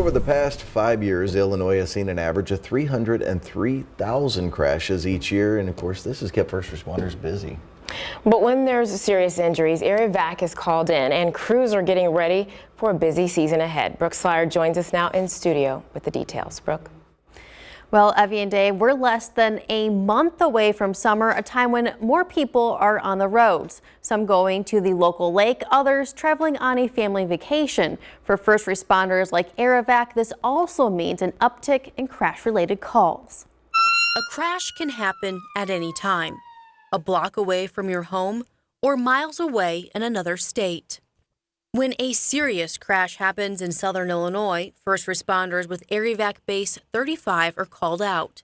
Over the past 5 years, Illinois has seen an average of 303,000 crashes each year, and of course this has kept first responders busy. But when there's serious injuries, Evac is called in and crews are getting ready for a busy season ahead. Brooke Slyer joins us now in studio with the details. Brooke. Well, Evie and Dave, we're less than a month away from summer, a time when more people are on the roads. Some going to the local lake, others traveling on a family vacation. For first responders like Evac, this also means an uptick in crash-related calls. A crash can happen at any time, a block away from your home or miles away in another state. When a serious crash happens in southern Illinois, first responders with Evac Base 35 are called out.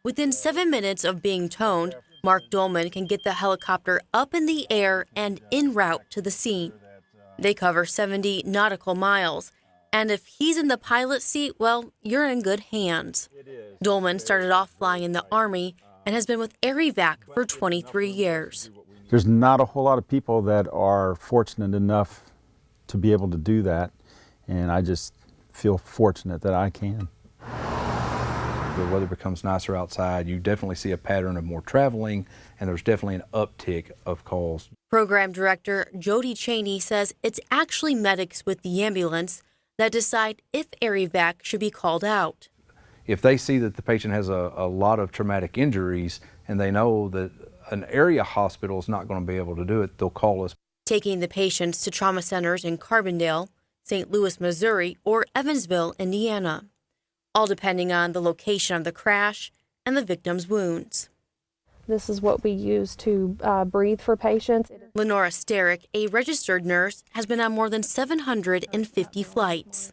Within 7 minutes of being towed, Mark DOELLMAN can get the helicopter up in the air and en route to the scene. They cover 70 nautical miles, and if he's in the pilot's seat, well, you're in good hands. DOELLMAN started off flying in the Army and has been with Evac for 23 years. There's not a whole lot of people that are fortunate enough to be able to do that, and I just feel fortunate that I can. The weather becomes nicer outside. You definitely see a pattern of more traveling, and there's definitely an uptick of calls. Program Director Jody Cheney says it's actually medics with the ambulance that decide if Evac should be called out. If they see that the patient has a lot of traumatic injuries and they know that an area hospital is not going to be able to do it, they'll call us. Taking the patients to trauma centers in Carbondale, St. Louis, Missouri, or Evansville, Indiana, all depending on the location of the crash and the victim's wounds. This is what we use to breathe for patients. LENORA STARRIck, a registered nurse, has been on more than 750 flights.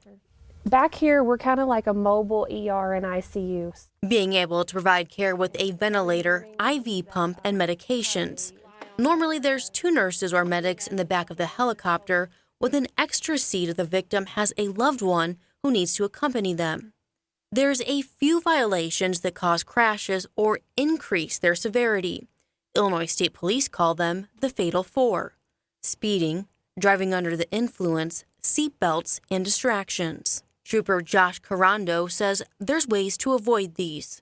Back here, we're kind of like a mobile ER and ICU. Being able to provide care with a ventilator, IV pump, and medications. Normally, there's 2 nurses or medics in the back of the helicopter, with an extra seat if the victim has a loved one who needs to accompany them. There's a few violations that cause crashes or increase their severity. Illinois State Police call them the Fatal 4: speeding, driving under the influence, seat belts, and distractions. Trooper Josh KORANDO says there's ways to avoid these.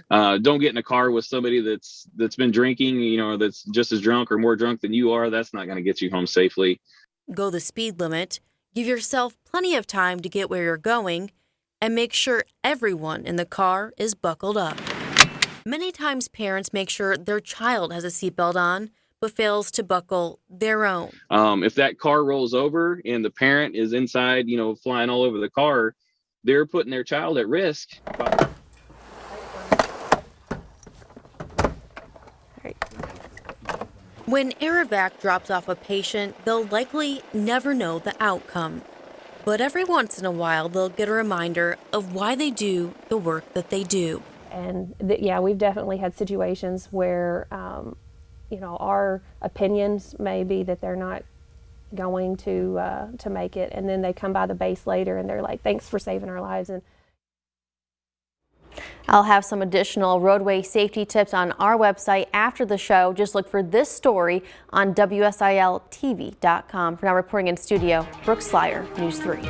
Don't get in a car with somebody that's been drinking, that's just as drunk or more drunk than you are. That's not going to get you home safely. Go the speed limit, give yourself plenty of time to get where you're going, and make sure everyone in the car is buckled up. Many times parents make sure their child has a seatbelt on, but fails to buckle their own. If that car rolls over and the parent is inside, flying all over the car, they're putting their child at risk. When Evac drops off a patient, they'll likely never know the outcome. But every once in a while, they'll get a reminder of why they do the work that they do. And yeah, we've definitely had situations where our opinions may be that they're not going to make it, and then they come by the base later and they're like, thanks for saving our lives. And I'll have some additional roadway safety tips on our website after the show. Just look for this story on WSILTV.com. For now, reporting in studio, Brooke Slyer, News 3.